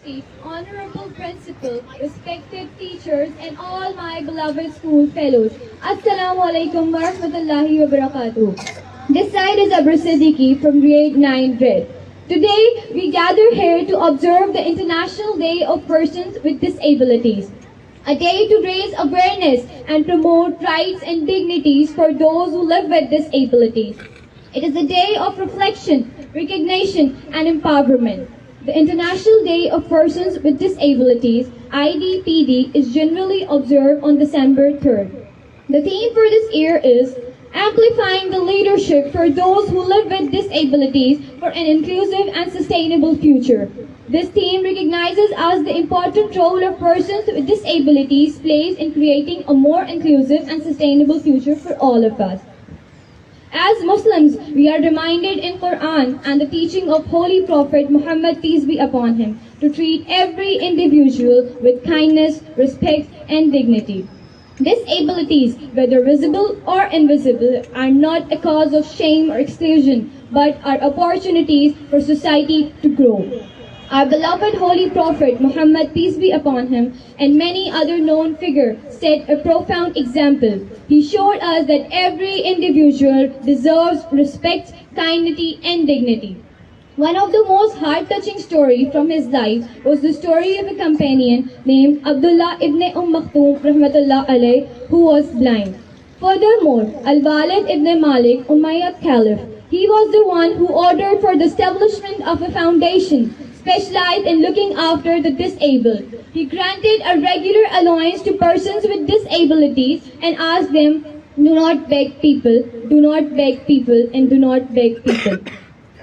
Excellency, Honorable Principal, respected teachers, and all my beloved school fellows. Assalamu alaikum wa rahmatullahi wa barakatuh. This side is Abra Siddiqui from grade 9 Red. Today, we gather here to observe the International Day of Persons with Disabilities, a day to raise awareness and promote rights and dignities for those who live with disabilities. It is a day of reflection, recognition, and empowerment. The International Day of Persons with Disabilities, IDPD, is generally observed on December 3rd. The theme for this year is Amplifying the Leadership for Those Who Live with Disabilities for an Inclusive and Sustainable Future. This theme recognizes as the important role of persons with disabilities plays in creating a more inclusive and sustainable future for all of us. As Muslims, we are reminded in Quran and the teaching of Holy Prophet Muhammad, peace be upon him, to treat every individual with kindness, respect, and dignity. Disabilities, whether visible or invisible, are not a cause of shame or exclusion, but are opportunities for society to grow. Our beloved Holy Prophet Muhammad, peace be upon him, and many other known figures set a profound example. He showed us that every individual deserves respect, kindness, and dignity. One of the most heart-touching stories from his life was the story of a companion named Abdullah ibn Maktoum rahmatullah alayh, who was blind. Furthermore, Al-Walid ibn Malik, Umayyad Caliph, he was the one who ordered for the establishment of a foundation specialized in looking after the disabled. He granted a regular allowance to persons with disabilities and asked them, do not beg people, do not beg people, and do not beg people.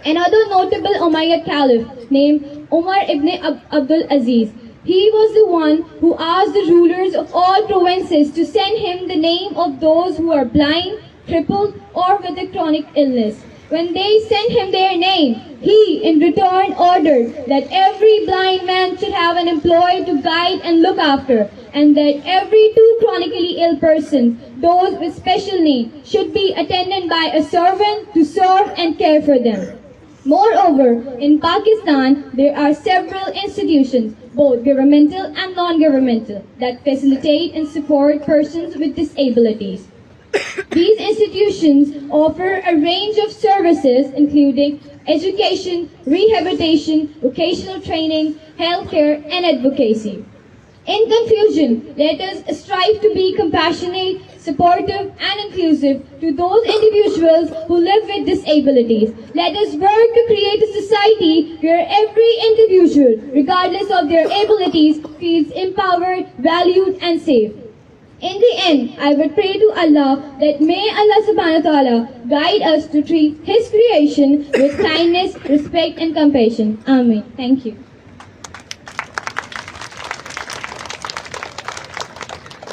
Another notable Umayyad Caliph named Umar ibn Abdul Aziz, he was the one who asked the rulers of all provinces to send him the name of those who are blind, crippled, or with a chronic illness. When they sent him their name, he in return ordered that every blind man should have an employee to guide and look after, and that every two chronically ill persons, those with special needs, should be attended by a servant to serve and care for them. Moreover, in Pakistan, there are several institutions, both governmental and non-governmental, that facilitate and support persons with disabilities. These institutions offer a range of services including education, rehabilitation, vocational training, healthcare, and advocacy. In conclusion, let us strive to be compassionate, supportive, and inclusive to those individuals who live with disabilities. Let us work to create a society where every individual, regardless of their abilities, feels empowered, valued, and safe. In the end, I would pray to Allah that may Allah subhanahu wa ta'ala guide us to treat His creation with kindness, respect, and compassion. Amen. Thank you.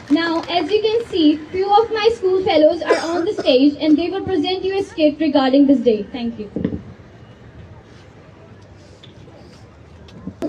Now, as you can see, few of my school fellows are on the stage and they will present you a skit regarding this day. Thank you.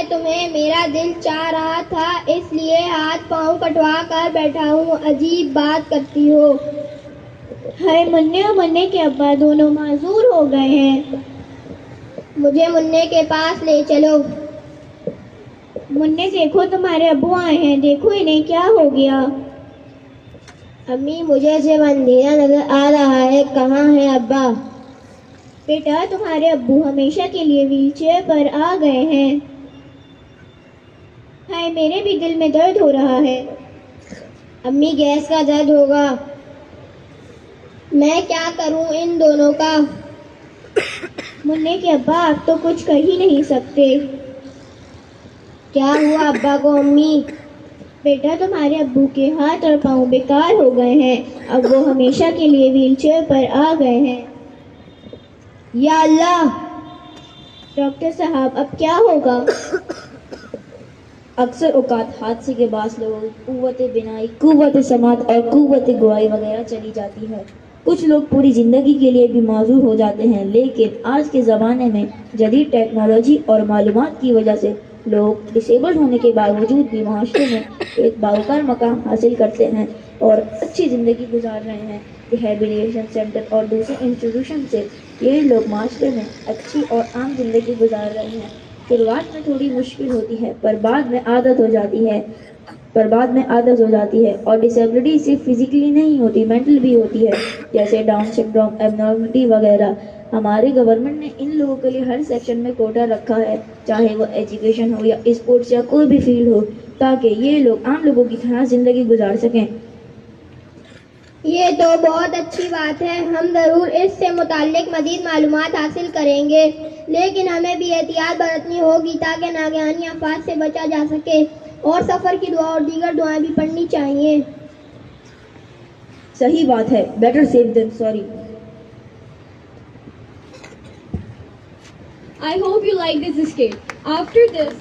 ہے تمہیں؟ میرا دل چاہ رہا تھا اس لیے ہاتھ پاؤں کٹوا کر بیٹھا ہوں. عجیب بات کرتی ہو. ہائے منّے اور منّے کے ابا دونوں معذور ہو گئے ہیں. مجھے منّے کے پاس لے چلو. منّے دیکھو تمہارے ابو آئے ہیں, دیکھو انہیں کیا ہو گیا. امی مجھے صرف اندھیرا نظر آ رہا ہے. کہاں ہے ابا؟ بیٹا تمہارے ابو ہمیشہ کے لیے ویل چیئر پر آ گئے ہیں. ہائے میرے بھی دل میں درد ہو رہا ہے. امی گیس کا درد ہوگا. میں کیا کروں ان دونوں کا؟ منّے کے ابا آپ تو کچھ کر ہی نہیں سکتے. کیا ہوا ابا کو امی؟ بیٹا تمہارے ابو کے ہاتھ اور پاؤں بیکار ہو گئے ہیں. اب وہ ہمیشہ کے لیے ویل چیئر پر آ گئے ہیں. یا اللہ. ڈاکٹر صاحب اب کیا ہوگا؟ اکثر اوقات حادثے کے باعث لوگوں کی قوت بینائی, قوت سماعت اور قوت گواہی وغیرہ چلی جاتی ہے. کچھ لوگ پوری زندگی کے لیے بھی معذور ہو جاتے ہیں, لیکن آج کے زمانے میں جدید ٹیکنالوجی اور معلومات کی وجہ سے لوگ ڈسیبلڈ ہونے کے باوجود بھی معاشرے میں ایک باوقار مقام حاصل کرتے ہیں اور اچھی زندگی گزار رہے ہیں. ریہیبلیٹیشن سینٹر اور دوسرے انسٹیٹیوشن سے یہ لوگ معاشرے میں اچھی اور عام زندگی گزار رہے ہیں. شروعات میں تھوڑی مشکل ہوتی ہے پر بعد میں عادت ہو جاتی ہے اور ڈسیبلٹی صرف فزیکلی نہیں ہوتی, مینٹل بھی ہوتی ہے, جیسے ڈاؤن سنڈروم, ایبنارملٹی وغیرہ. ہمارے گورنمنٹ نے ان لوگوں کے لیے ہر سیکشن میں کوٹا رکھا ہے, چاہے وہ ایجوکیشن ہو یا اسپورٹس یا کوئی بھی فیلڈ ہو, تاکہ یہ لوگ عام لوگوں کی طرح زندگی گزار سکیں. یہ تو بہت اچھی بات ہے. ہم ضرور اس سے متعلق مزید معلومات حاصل کریں گے, لیکن ہمیں بھی احتیاط برتنی ہوگی تاکہ ناگہانی آفات سے بچا جا سکے, اور سفر کی دعا اور دیگر دعائیں بھی پڑھنی چاہیے. صحیح بات ہے. Better safe than sorry. I hope you like this escape. After this,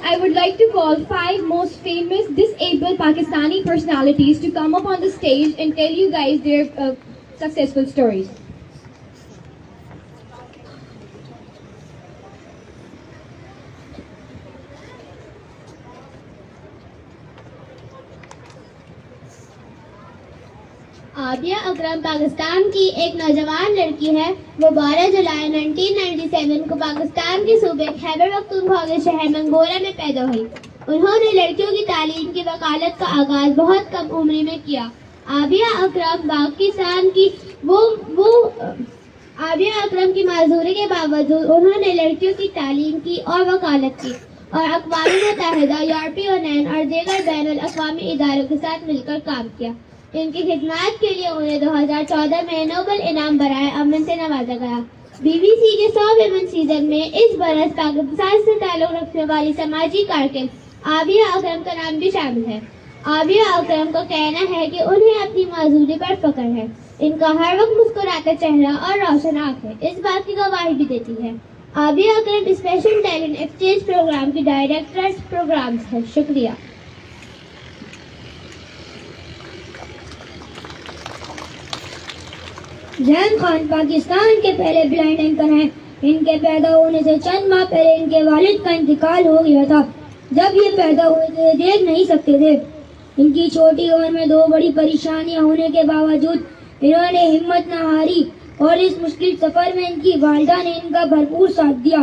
I would like to call 5 most famous disabled Pakistani personalities to come up on the stage and tell you guys their successful stories. عابیہ اکرم پاکستان کی ایک نوجوان لڑکی ہے. وہ 12 جولائی 1997 کو پاکستان کے صوبے خیبر پختونخوا کے شہر منگورا میں پیدا ہوئی. انہوں نے لڑکیوں کی تعلیم کی وکالت کا آغاز بہت کم عمری میں کیا. عابیہ اکرم کی معذوری کے باوجود انہوں نے لڑکیوں کی تعلیم کی اور وکالت کی, اور اقوام متحدہ, یورپی یونین اور دیگر بین الاقوامی اداروں کے ساتھ مل کر کام کیا. ان کی خدمات کے لیے انہیں 2014 میں نوبل انعام برائے امن سے نوازا گیا. BBC کے 100 ویمن سیزن میں اس برس پاکستان سے تعلق رکھنے والی سماجی کارکن عابیہ اکرم کا نام بھی شامل ہے. عابیہ اکرم کا کہنا ہے کہ انہیں اپنی معذوری پر فخر ہے. ان کا ہر وقت مسکراتا چہرہ اور روشن آنکھیں اس بات کی گواہی بھی دیتی ہے. عابیہ اکرم اسپیشل ٹیلنٹ ایکسچینج پروگرام کی ڈائریکٹر پروگرامز ہے. شکریہ. زین خان پاکستان کے پہلے بلائنڈ اینکر ہیں. ان کے پیدا ہونے سے چند ماہ پہلے ان کے والد کا انتقال ہو گیا تھا. جب یہ پیدا ہوئے تھے یہ دیکھ نہیں سکتے تھے. ان کی چھوٹی عمر میں 2 بڑی پریشانیاں ہونے کے باوجود انہوں نے ہمت نہ ہاری اور اس مشکل سفر میں ان کی والدہ نے ان کا بھرپور ساتھ دیا.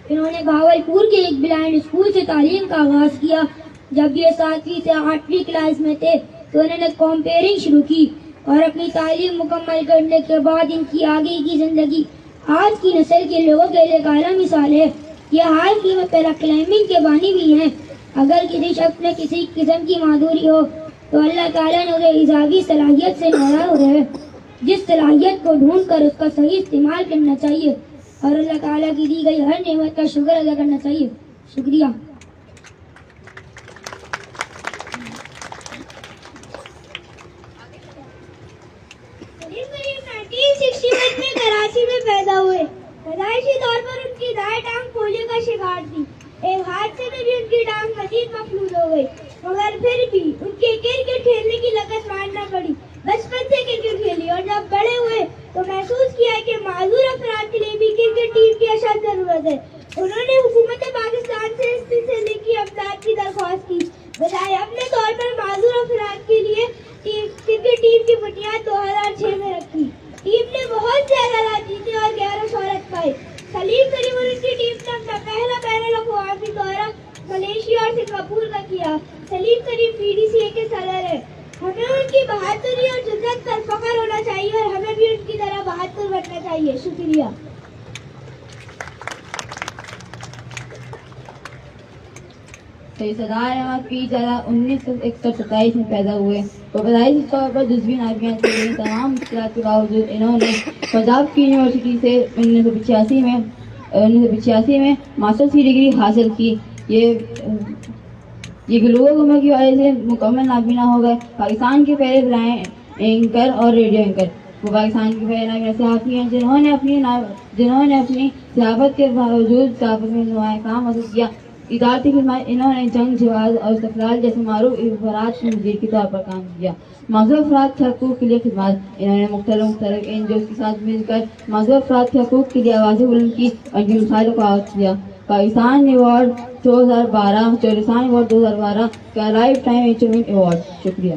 انہوں نے بھاولپور کے ایک بلائنڈ اسکول سے تعلیم کا آغاز کیا. جب یہ 7ویں سے 8ویں کلاس میں تھے تو انہوں نے کمپیئرنگ شروع کی اور اپنی تعلیم مکمل کرنے کے بعد ان کی آگے کی زندگی آج کی نسل کے لوگوں کے لیے اعلیٰ مثال ہے. یہ حال ہی میں پیرا کلائمبنگ کے بانی بھی ہیں. اگر کسی شخص میں کسی قسم کی معذوری ہو تو اللہ تعالیٰ نے اسے اضافی صلاحیت سے نوازا ہے, جس صلاحیت کو ڈھونڈ کر اس کا صحیح استعمال کرنا چاہیے اور اللہ تعالیٰ کی دی گئی ہر نعمت کا شکر ادا کرنا چاہیے. شکریہ. میں کراچی میں پیدا ہوئے. پیدائشی طور پر ان کی دائیں ٹانگ پولیو کا شکار تھی. ایک حادثے میں بھی ان کی ٹانگ مزید مفلوج ہو گئی, مگر پھر بھی ان کے کرکٹ کھیلنے کی لگن مارنا پڑی. بچپن سے کرکٹ کھیلی اور جب بڑے ٹیم کی اشد ضرورت ہے. انہوں نے حکومت پاکستان سے اس سلسلے کی امداد کی درخواست کی. بجائے اپنے طور پر معذور افراد کے لیے کرکٹ ٹیم کی بنیاد 2006 میں رکھی. ٹیم نے بہت سے اعزازات جیتے اور گہرا شہرت پائی. سلیم کریم اور ان کی ٹیم نے اپنا پہلا بین الاقوامی دورہ ملیشیا اور سنگاپور کا کیا. سلیم کریم PDCA کے صدر ہیں. ہمیں ان کی بہادری اور جرأت پر فخر ہونا چاہیے اور ہمیں بھی ان کی طرح بہادر بننا چاہیے. شکریہ. صدر احمد پی ذرا 1927 میں پیدا ہوئے. وہ پیدائشی طور پر جزوی نابینا تھے. تمام مشکلات کے باوجود انہوں نے پنجاب کی یونیورسٹی سے 1985 میں ماسٹرز کی ڈگری حاصل کی. یہ گلوبل گمر کی وجہ سے مکمل نابینا ہو گئے. پاکستان کے پہلے بلائنڈ اینکر اور ریڈیو اینکر. وہ پاکستان کے پہلے نابینا صحافی ہیں جنہوں نے اپنی صحافت کے باوجود صحافت میں نمایاں کام حاصل کیا. ادارتی خدمات. انہوں نے جنگ، جواز اور استقلال جیسے معروف افراد کے مدیر کے طور پر کام کیا. معذور افراد کے حقوق کے لیے خدمات. انہوں نے مختلف NGOs کے ساتھ مل کر معذور افراد کے حقوق کے لیے آوازیں بلند کی اور ان کے مسائل کو آغاز کیا. پاکستان ایوارڈ 2012، چورستان ایوارڈ 2012 کا لائف ٹائم اچیومنٹ ایوارڈ. شکریہ.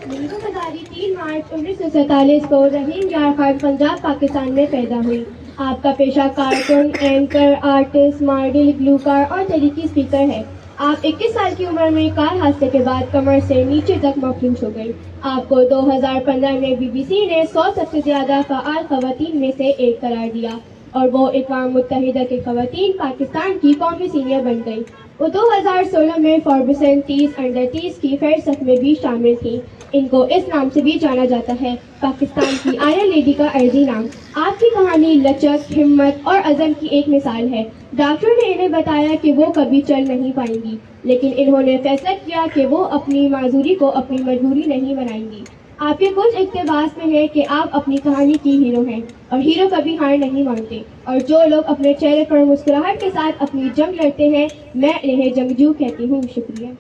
نیلو مزاری 3 مارچ 1947 کو رحیم یار خان پنجاب پاکستان میں پیدا ہوئی. آپ کا پیشہ کارٹون، اینکر، آرٹسٹ، ماڈل، گلوکار اور تحریکی اسپیکر ہے. آپ 21 سال کی عمر میں کار حادثے کے بعد کمر سے نیچے تک مفلوج ہو گئی. آپ کو 2015 میں BBC نے 100 سب سے زیادہ فعال خواتین میں سے ایک قرار دیا اور وہ اقوام متحدہ کے خواتین پاکستان کی قومی سینئر بن گئی. وہ 2016 میں فاربسن 30 انڈر 30 کی فہرست میں بھی شامل تھی. ان کو اس نام سے بھی جانا جاتا ہے، پاکستان کی آئرن لیڈی کا عرضی نام. آپ کی کہانی لچک، ہمت اور عزم کی ایک مثال ہے. ڈاکٹر نے انہیں بتایا کہ وہ کبھی چل نہیں پائیں گی، لیکن انہوں نے فیصلہ کیا کہ وہ اپنی معذوری کو اپنی مجبوری نہیں بنائیں گی. آپ کے کچھ اقتباس میں ہے کہ آپ اپنی کہانی کی ہیرو ہیں اور ہیرو کبھی ہار نہیں مانتے، اور جو لوگ اپنے چہرے پر مسکراہٹ کے ساتھ اپنی جنگ لڑتے ہیں میں انہیں جنگجو کہتی ہوں. شکریہ.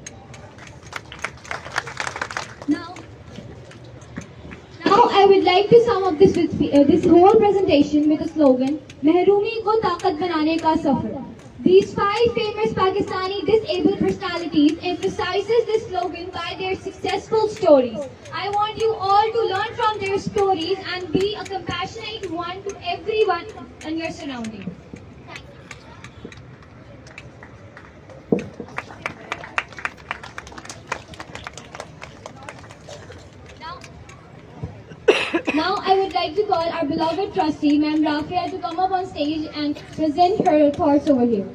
Now I would like to sum up this whole presentation with a slogan, محرومی کو طاقت بنانے کا سفر. These 5 famous Pakistani disabled personalities emphasizes this slogan by their successful stories. I want you all to learn from their stories and be a compassionate one to everyone in your surroundings. Now I would like to call our beloved trustee, Ma'am Rafia, to come up on stage and present her thoughts over here.